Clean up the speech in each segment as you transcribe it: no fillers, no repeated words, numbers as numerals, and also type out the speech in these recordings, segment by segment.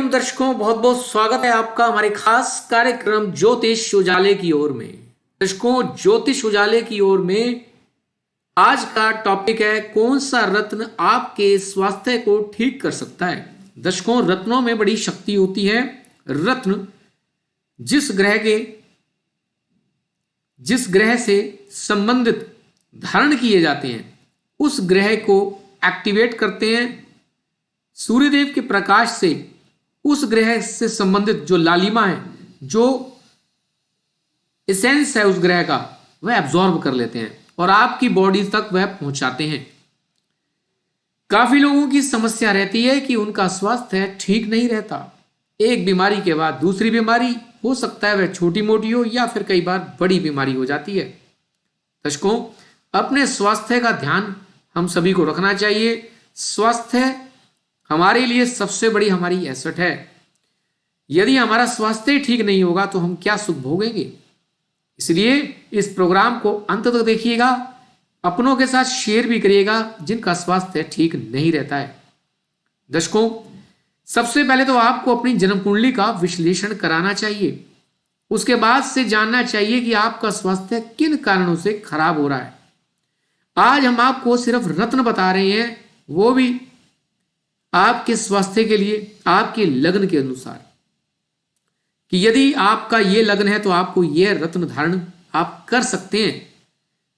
Welcome दर्शकों, बहुत बहुत स्वागत है आपका हमारे खास कार्यक्रम ज्योतिष उजाले की ओर में। दर्शकों, ज्योतिष उजाले की ओर में आज का टॉपिक है कौन सा रत्न आपके स्वास्थ्य को ठीक कर सकता है। दर्शकों, रत्नों में बड़ी शक्ति होती है। रत्न जिस ग्रह से संबंधित धारण किए जाते हैं उस ग्रह को एक्टिवेट करते हैं। सूर्यदेव के प्रकाश से उस ग्रह से संबंधित जो लालिमा है, जो एसेंस है उस ग्रह का, वह एब्जॉर्ब कर लेते हैं और आपकी बॉडी तक वह पहुंचाते हैं। काफी लोगों की समस्या रहती है कि उनका स्वास्थ्य ठीक नहीं रहता। एक बीमारी के बाद दूसरी बीमारी, हो सकता है वह छोटी मोटी हो या फिर कई बार बड़ी बीमारी हो जाती है। दर्शकों, अपने स्वास्थ्य का ध्यान हम सभी को रखना चाहिए। स्वास्थ्य हमारे लिए सबसे बड़ी हमारी एसेट है। यदि हमारा स्वास्थ्य ठीक नहीं होगा तो हम क्या सुख भोगेंगे। इसलिए इस प्रोग्राम को अंत तक देखिएगा, अपनों के साथ शेयर भी करिएगा जिनका स्वास्थ्य ठीक नहीं रहता है। दर्शकों, सबसे पहले तो आपको अपनी जन्म कुंडली का विश्लेषण कराना चाहिए। उसके बाद से जानना चाहिए कि आपका स्वास्थ्य किन कारणों से खराब हो रहा है। आज हम आपको सिर्फ रत्न बता रहे हैं, वो भी आपके स्वास्थ्य के लिए, आपके लग्न के अनुसार, कि यदि आपका ये लग्न है तो आपको ये रत्न धारण आप कर सकते हैं।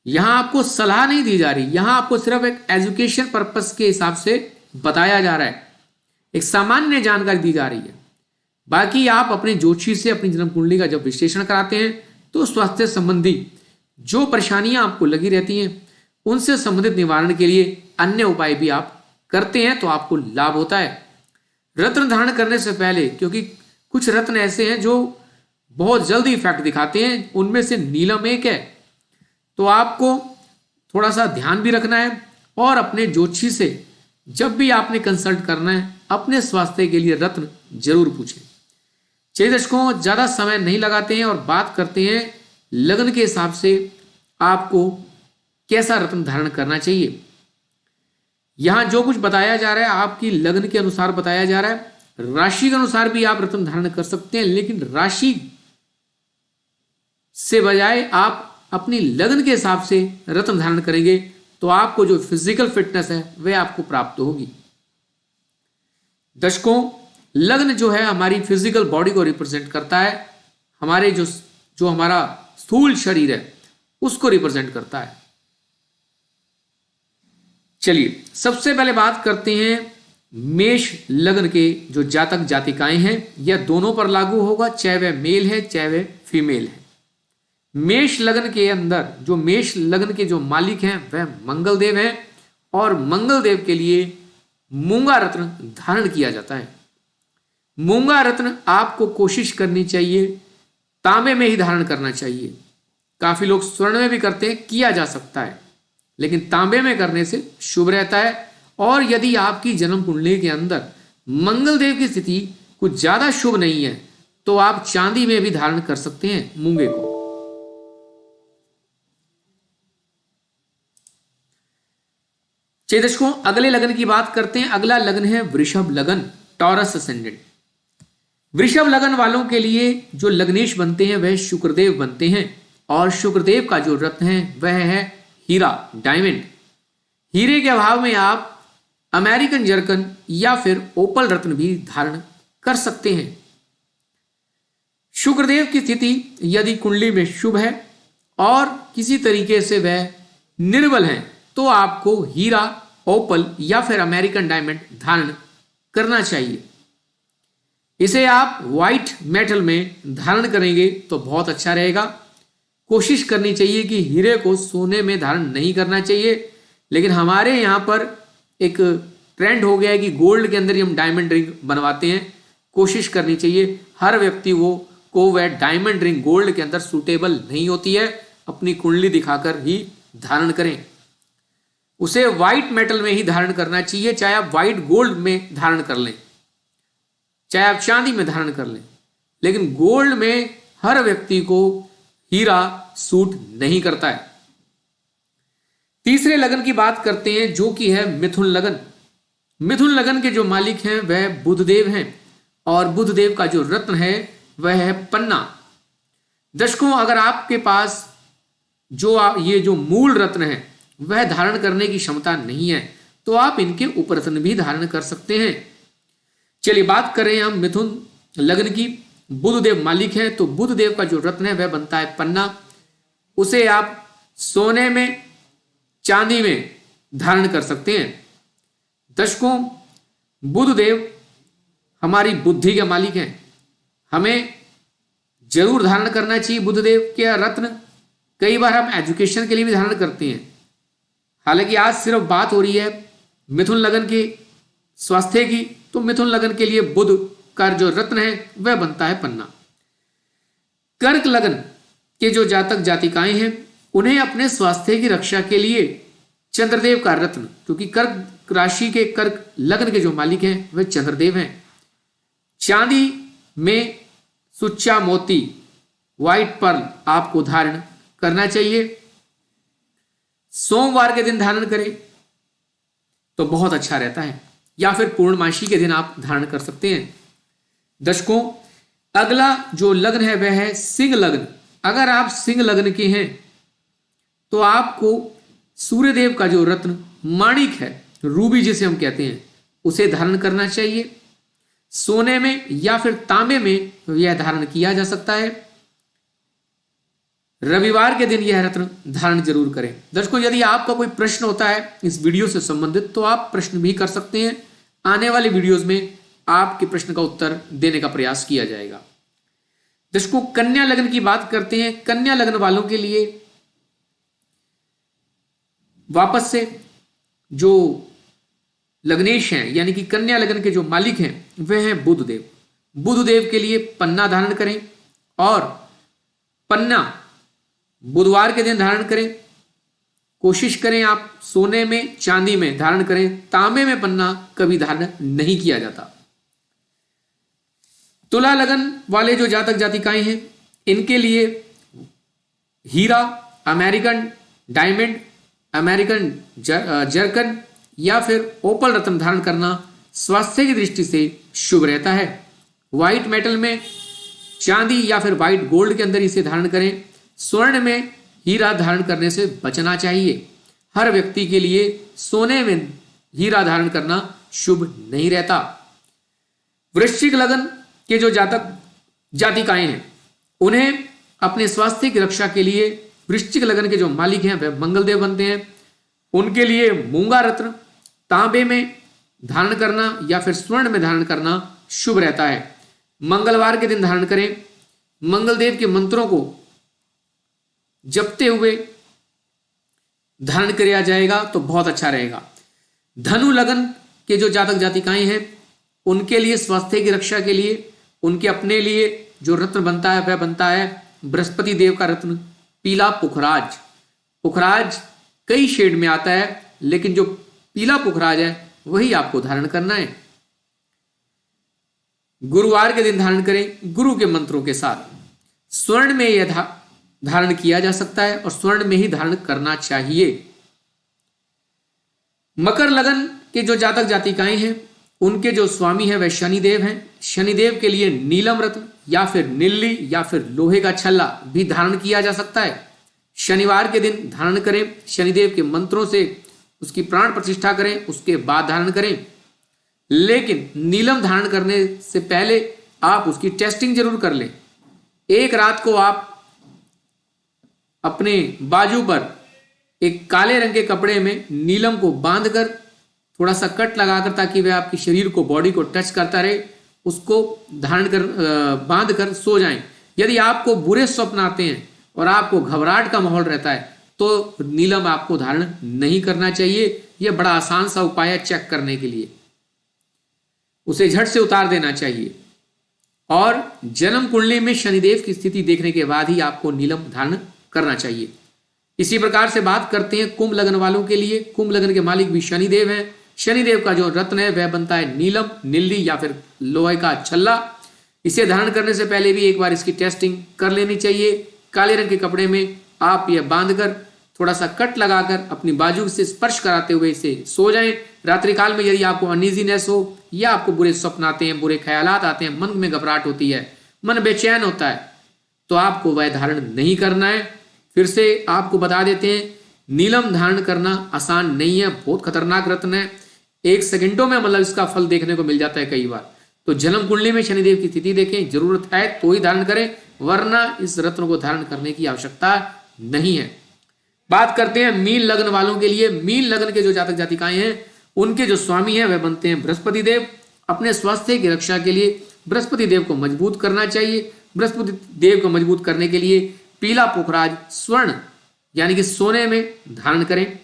यहां आपको सलाह नहीं दी जा रही, यहां आपको सिर्फ एक एजुकेशन पर्पस के हिसाब से बताया जा रहा है, एक सामान्य जानकारी दी जा रही है। बाकी आप अपने ज्योतिषी से अपनी जन्म कुंडली का जब विश्लेषण कराते हैं तो स्वास्थ्य संबंधी जो परेशानियां आपको लगी रहती हैं उनसे संबंधित निवारण के लिए अन्य उपाय भी आप करते हैं तो आपको लाभ होता है। रत्न धारण करने से पहले, क्योंकि कुछ रत्न ऐसे हैं जो बहुत जल्दी इफेक्ट दिखाते हैं, उनमें से नीलम एक है, तो आपको थोड़ा सा ध्यान भी रखना है और अपने ज्योतिषी से जब भी आपने कंसल्ट करना है अपने स्वास्थ्य के लिए रत्न जरूर पूछें। चलिए दर्शकों, ज्यादा समय नहीं लगाते हैं और बात करते हैं लग्न के हिसाब से आपको कैसा रत्न धारण करना चाहिए। यहां जो कुछ बताया जा रहा है आपकी लग्न के अनुसार बताया जा रहा है। राशि के अनुसार भी आप रत्न धारण कर सकते हैं, लेकिन राशि से बजाय आप अपनी लग्न के हिसाब से रत्न धारण करेंगे तो आपको जो फिजिकल फिटनेस है वह आपको प्राप्त होगी। दर्शकों, लग्न जो है हमारी फिजिकल बॉडी को रिप्रेजेंट करता है, हमारे जो हमारा स्थूल शरीर है उसको रिप्रेजेंट करता है। चलिए सबसे पहले बात करते हैं मेष लग्न के जो जातक जातिकाएं हैं, यह दोनों पर लागू होगा, चाहे वह मेल है चाहे वह फीमेल है। मेष लग्न के अंदर जो मेष लग्न के जो मालिक हैं वह मंगल देव हैं और मंगल देव के लिए मूंगा रत्न धारण किया जाता है। मूंगा रत्न आपको कोशिश करनी चाहिए तांबे में ही धारण करना चाहिए। काफी लोग स्वर्ण में भी करते हैं, किया जा सकता है, लेकिन तांबे में करने से शुभ रहता है। और यदि आपकी जन्म कुंडली के अंदर मंगल देव की स्थिति कुछ ज्यादा शुभ नहीं है तो आप चांदी में भी धारण कर सकते हैं मूंगे को। चलिए दर्शकों, अगले लग्न की बात करते हैं। अगला लग्न है वृषभ लग्न, टॉरस असेंडेंट। वृषभ लग्न वालों के लिए जो लग्नेश बनते हैं वह शुक्रदेव बनते हैं और शुक्रदेव का जो रत्न है वह है हीरा, डायमंड। हीरे के अभाव में आप अमेरिकन जर्कन या फिर ओपल रत्न भी धारण कर सकते हैं। शुक्रदेव की स्थिति यदि कुंडली में शुभ है और किसी तरीके से वह निर्बल है तो आपको हीरा, ओपल या फिर अमेरिकन डायमंड धारण करना चाहिए। इसे आप व्हाइट मेटल में धारण करेंगे तो बहुत अच्छा रहेगा। कोशिश करनी चाहिए कि हीरे को सोने में धारण नहीं करना चाहिए, लेकिन हमारे यहाँ पर एक ट्रेंड हो गया है कि गोल्ड के अंदर ही हम डायमंड रिंग बनवाते हैं। कोशिश करनी चाहिए हर व्यक्ति को वह डायमंड रिंग गोल्ड के अंदर सूटेबल नहीं होती है, अपनी कुंडली दिखाकर ही धारण करें। उसे व्हाइट मेटल में ही धारण करना चाहिए, चाहे आप व्हाइट गोल्ड में धारण कर लें, चाहे आप चांदी में धारण कर लें, लेकिन गोल्ड में हर व्यक्ति को हीरा सूट नहीं करता है। तीसरे लगन की बात करते हैं जो कि है मिथुन लगन। मिथुन लगन के जो मालिक हैं वह बुधदेव हैं और बुधदेव का जो रत्न है वह है पन्ना। दर्शकों, अगर आपके पास ये जो मूल रत्न है वह धारण करने की क्षमता नहीं है तो आप इनके उपरत्न भी धारण कर सकते हैं। चलिए बात करें हम मिथुन लग्न की। बुधदेव मालिक है तो बुधदेव का जो रत्न है वह बनता है पन्ना। उसे आप सोने में, चांदी में धारण कर सकते हैं। दर्शकों, बुधदेव हमारी बुद्धि के मालिक हैं। हमें जरूर धारण करना चाहिए बुधदेव के रत्न। कई बार हम एजुकेशन के लिए भी धारण करते हैं। हालांकि आज सिर्फ बात हो रही है मिथुन लग्न के स्वास्थ्य की, तो मिथुन लग्न के लिए बुध का जो रत्न है वह बनता है पन्ना। कर्क लग्न के जो जातक जातिकाएं हैं उन्हें अपने स्वास्थ्य की रक्षा के लिए चंद्रदेव का रत्न, क्योंकि कर्क राशि के कर्क लग्न के जो मालिक हैं वह चंद्रदेव हैं, चांदी में सुच्चा मोती, व्हाइट पर्ल आपको धारण करना चाहिए। सोमवार के दिन धारण करें तो बहुत अच्छा रहता है, या फिर पूर्णमासी के दिन आप धारण कर सकते हैं। दर्शकों, अगला जो लग्न है वह है सिंह लग्न। अगर आप सिंह लग्न के हैं तो आपको सूर्यदेव का जो रत्न माणिक है, रूबी जिसे हम कहते हैं, उसे धारण करना चाहिए। सोने में या फिर तांबे में यह धारण किया जा सकता है। रविवार के दिन यह रत्न धारण जरूर करें। दर्शकों, यदि आपका कोई प्रश्न होता है इस वीडियो से संबंधित तो आप प्रश्न भी कर सकते हैं। आने वाले वीडियोस में आपके प्रश्न का उत्तर देने का प्रयास किया जाएगा। दर्शकों, कन्या लग्न की बात करते हैं। कन्या लग्न वालों के लिए वापस से जो लग्नेश हैं यानी कि कन्या लग्न के जो मालिक हैं वह हैं बुधदेव। बुधदेव के लिए पन्ना धारण करें, और पन्ना बुधवार के दिन धारण करें। कोशिश करें आप सोने में, चांदी में धारण करें। तांबे में पन्ना कभी धारण नहीं किया जाता। तुला लग्न वाले जो जातक जातिकाएं हैं इनके लिए हीरा, अमेरिकन डायमंड, अमेरिकन जर्कन या फिर ओपल रत्न धारण करना स्वास्थ्य की दृष्टि से शुभ रहता है। व्हाइट मेटल में, चांदी या फिर व्हाइट गोल्ड के अंदर इसे धारण करें। स्वर्ण में हीरा धारण करने से बचना चाहिए। हर व्यक्ति के लिए सोने में हीरा धारण करना शुभ नहीं रहता। वृश्चिक लग्न के जो जातक जातिकाएं हैं उन्हें अपने स्वास्थ्य की रक्षा के लिए वृश्चिक लग्न के जो मालिक हैं वह मंगलदेव बनते हैं। उनके लिए मूंगा रत्न तांबे में धारण करना या फिर स्वर्ण में धारण करना शुभ रहता है। मंगलवार के दिन धारण करें। मंगलदेव के मंत्रों को जपते हुए धारण किया जाएगा तो बहुत अच्छा रहेगा। धनु लग्न के जो जातक जातिकाएं हैं उनके लिए स्वास्थ्य की रक्षा के लिए उनके अपने लिए जो रत्न बनता है वह बनता है बृहस्पति देव का रत्न पीला पुखराज। पुखराज कई शेड में आता है, लेकिन जो पीला पुखराज है वही आपको धारण करना है। गुरुवार के दिन धारण करें गुरु के मंत्रों के साथ। स्वर्ण में यह धारण किया जा सकता है और स्वर्ण में ही धारण करना चाहिए। मकर लग्न के जो जातक जातिकाएं हैं उनके जो स्वामी है वह शनिदेव हैं। शनिदेव के लिए नीलम रत्न या फिर नीली या फिर लोहे का छल्ला भी धारण किया जा सकता है। शनिवार के दिन धारण करें। शनिदेव के मंत्रों से उसकी प्राण प्रतिष्ठा करें, उसके बाद धारण करें। लेकिन नीलम धारण करने से पहले आप उसकी टेस्टिंग जरूर कर लें। एक रात को आप अपने बाजू पर एक काले रंग के कपड़े में नीलम को बांधकर थोड़ा सा कट लगाकर, ताकि वह आपके शरीर को, बॉडी को टच करता रहे, उसको धारण कर बांध कर सो जाएं। यदि आपको बुरे स्वप्न आते हैं और आपको घबराहट का माहौल रहता है तो नीलम आपको धारण नहीं करना चाहिए। यह बड़ा आसान सा उपाय है चेक करने के लिए। उसे झट से उतार देना चाहिए और जन्म कुंडली में शनिदेव की स्थिति देखने के बाद ही आपको नीलम धारण करना चाहिए। इसी प्रकार से बात करते हैं कुंभ लग्न वालों के लिए। कुंभ लग्न के मालिक भी शनिदेव हैं। शनिदेव का जो रत्न है वह बनता है नीलम, नीली या फिर लोहे का छल्ला। इसे धारण करने से पहले भी एक बार इसकी टेस्टिंग कर लेनी चाहिए। काले रंग के कपड़े में आप यह बांधकर थोड़ा सा कट लगाकर अपनी बाजू से स्पर्श कराते हुए इसे सो जाएं। रात्रि काल में यदि आपको अनईजीनेस हो या आपको बुरे स्वप्न आते हैं, बुरे ख्यालात आते हैं, मन में घबराहट होती है, मन बेचैन होता है, तो आपको वह धारण नहीं करना है। फिर से आपको बता देते हैं, नीलम धारण करना आसान नहीं है, बहुत खतरनाक रत्न है। 1 सेकंडों में मतलब इसका फल देखने को मिल जाता है कई बार। तो जन्म कुंडली में शनिदेव की स्थिति देखें, जरूरत है तो ही धारण करें, वरना इस रत्न को धारण करने की आवश्यकता नहीं है। बात करते हैं मीन लग्न वालों के लिए। मीन लग्न के जो जातक जातिकाएं हैं, उनके जो स्वामी हैं वह बनते हैं बृहस्पति देव। अपने स्वास्थ्य की रक्षा के लिए बृहस्पति देव को मजबूत करना चाहिए। बृहस्पति देव को मजबूत करने के लिए पीला पुखराज स्वर्ण यानी कि सोने में धारण करें।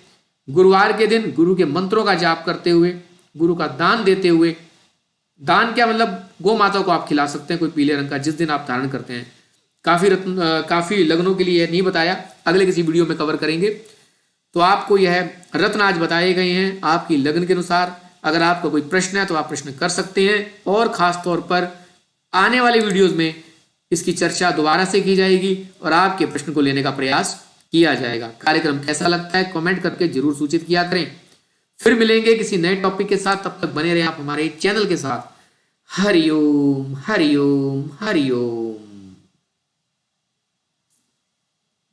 गुरुवार के दिन गुरु के मंत्रों का जाप करते हुए, गुरु का दान देते हुए, दान क्या मतलब गौ माता को आप खिला सकते हैं कोई पीले रंग का, जिस दिन आप धारण करते हैं। काफी लग्नों के लिए नहीं बताया, अगले किसी वीडियो में कवर करेंगे। तो आपको यह रत्न आज बताए गए हैं आपकी लग्न के अनुसार। अगर आपका कोई प्रश्न है तो आप प्रश्न कर सकते हैं, और खास तौर पर आने वाले वीडियोस में इसकी चर्चा दोबारा से की जाएगी और आपके प्रश्न को लेने का प्रयास किया जाएगा। कार्यक्रम कैसा लगता है कमेंट करके जरूर सूचित किया करें। फिर मिलेंगे किसी नए टॉपिक के साथ, तब तक बने रहे आप हमारे चैनल के साथ। हरिओम हरिओम हरिओम।